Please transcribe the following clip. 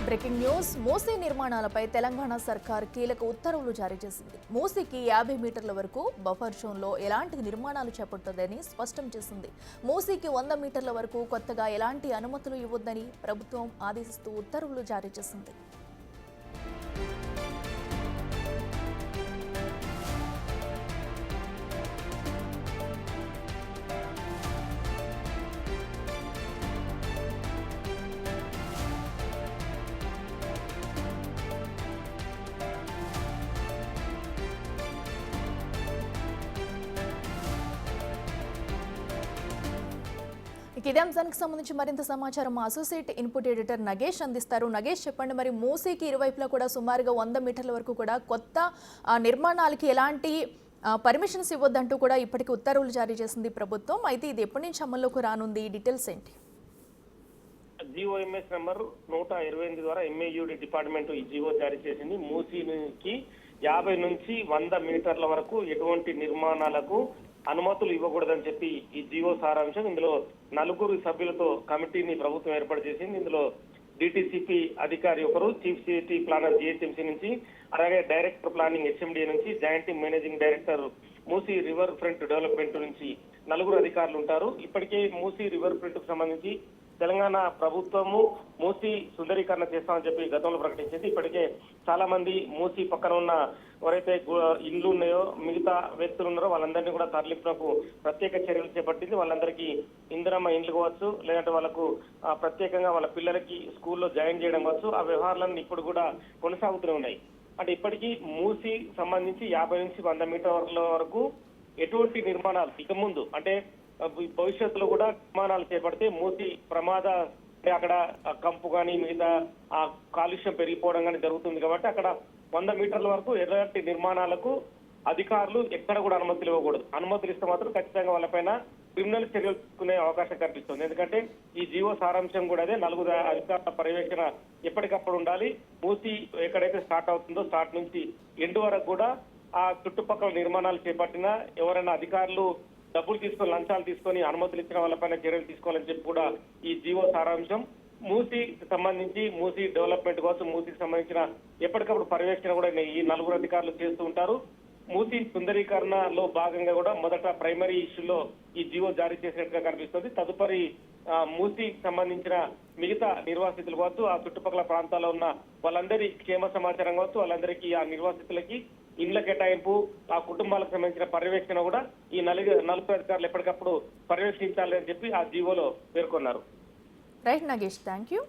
Breaking news Musi నిర్మాణాలపై తెలంగాణ సర్కార్ కీలక ఉత్తర్వులు జారీ చేసింది. మూసీకి 50 మీటర్ల వరకు బఫర్ జోన్లో ఎలాంటి నిర్మాణాలు చేపడుతుందని స్పష్టం చేసింది. మూసీకి 100 మీటర్ల వరకు కొత్తగా ఎలాంటి అనుమతులు ఇవ్వొద్దని ప్రభుత్వం ఆదేశిస్తూ ఉత్తర్వులు జారీ చేసింది. ఇదే అంశానికి సంబంధించి మరింత సమాచారం మా అసోసియేట్ ఇన్పుట్ ఎడిటర్ నగేష్ అందిస్తారు. నగేష్, చెప్పండి, మరి మూసీకి ఇరువైపులా కూడా సుమారుగా 100 మీటర్ల వరకు కూడా కొత్త నిర్మాణాలకి ఎలాంటి పర్మిషన్స్ ఇవ్వద్దంటూ కూడా ఇప్పటికి ఉత్తర్వులు జారీ చేసింది ప్రభుత్వం. అయితే ఇది ఎప్పటి నుంచి అమల్లోకి రానుంది? డీటెయిల్స్ ఏంటి? జీఓఎంఎస్ నెంబర్ 128 ద్వారా ఎంఏయుడి డిపార్ట్మెంట్ ఈ జీవో జారీ చేసింది. మూసీకి 50 నుంచి 100 మీటర్ల వరకు ఎటువంటి నిర్మాణాలకు అనుమతులు ఇవ్వకూడదని చెప్పి ఈ జీవో సారాంశం. ఇందులో 4 సభ్యులతో కమిటీని ప్రభుత్వం ఏర్పాటు చేసింది. ఇందులో డిటిసిపి అధికారి ఒకరు, చీఫ్ సిటీ ప్లానర్ జిహెచ్ఎంసీ నుంచి, అలాగే డైరెక్టర్ ప్లానింగ్ హెచ్ఎండిఏ నుంచి, joint managing director Musi river front development నుంచి 4 అధికారులు ఉంటారు. ఇప్పటికే మూసీ రివర్ ఫ్రంట్ కు సంబంధించి తెలంగాణ ప్రభుత్వము మూసీ సుందరీకరణ చేస్తామని చెప్పి గతంలో ప్రకటించింది. ఇప్పటికే చాలా మంది మూసీ పక్కన ఉన్న ఎవరైతే ఇండ్లు ఉన్నాయో, మిగతా వ్యక్తులు ఉన్నారో వాళ్ళందరినీ కూడా తరలింపునకు ప్రత్యేక చర్యలు చేపట్టింది. వాళ్ళందరికీ ఇందిరమ్మ ఇండ్లు కావచ్చు, లేదంటే వాళ్ళకు ప్రత్యేకంగా వాళ్ళ పిల్లలకి స్కూల్లో జాయిన్ చేయడం కావచ్చు, ఆ వ్యవహారాలన్నీ ఇప్పుడు కూడా కొనసాగుతూనే ఉన్నాయి. అంటే ఇప్పటికీ మూసీ సంబంధించి 50 నుంచి 100 మీటర్ల వరకు ఎటువంటి నిర్మాణాలు ఇక ముందు అంటే భవిష్యత్తులో కూడా నిర్మాణాలు చేపడితే మూసీ ప్రమాద అక్కడ కంపు కానీ మిగతా ఆ కాలుష్యం పెరిగిపోవడం కానీ జరుగుతుంది. కాబట్టి అక్కడ 100 మీటర్ల వరకు ఎలాంటి నిర్మాణాలకు అధికారులు ఎక్కడ కూడా అనుమతులు ఇవ్వకూడదు. అనుమతులు ఇస్తే మాత్రం ఖచ్చితంగా వాళ్ళపైన క్రిమినల్ చర్యలు తీసుకునే అవకాశం కనిపిస్తుంది. ఎందుకంటే ఈ జీవో సారాంశం కూడా అదే, 4 అధికారుల పర్యవేక్షణ ఎప్పటికప్పుడు ఉండాలి. మూసీ ఎక్కడైతే స్టార్ట్ అవుతుందో స్టార్ట్ నుంచి ఎండ్ వరకు కూడా ఆ చుట్టుపక్కల నిర్మాణాలు చేపట్టిన ఎవరైనా అధికారులు డబ్బులు తీసుకొని లంచాలు తీసుకొని అనుమతులు ఇచ్చిన వాళ్ళపైన చర్యలు తీసుకోవాలని చెప్పి కూడా ఈ జీవో సారాంశం. మూసీకి సంబంధించి మూసీ డెవలప్మెంట్ కోసం మూసీకి సంబంధించిన ఎప్పటికప్పుడు పర్యవేక్షణ కూడా ఈ 4 అధికారులు చేస్తూ ఉంటారు. మూసీ సుందరీకరణలో భాగంగా కూడా మొదట ప్రైమరీ ఇష్యూలో ఈ జీవో జారీ చేసినట్టుగా కనిపిస్తుంది. తదుపరి మూసీకి సంబంధించిన మిగతా నిర్వాసితులు కావచ్చు, ఆ చుట్టుపక్కల ప్రాంతాల్లో ఉన్న వాళ్ళందరి క్షేమ సమాచారం కావచ్చు, వాళ్ళందరికీ ఆ నిర్వాసితులకి ఇండ్ల కేటాయింపు, ఆ కుటుంబాలకు సంబంధించిన పర్యవేక్షణ కూడా ఈ 4 అధికారులు ఎప్పటికప్పుడు పర్యవేక్షించాలని చెప్పి ఆ జీవోలో పేర్కొన్నారు. Right Nagesh, thank you.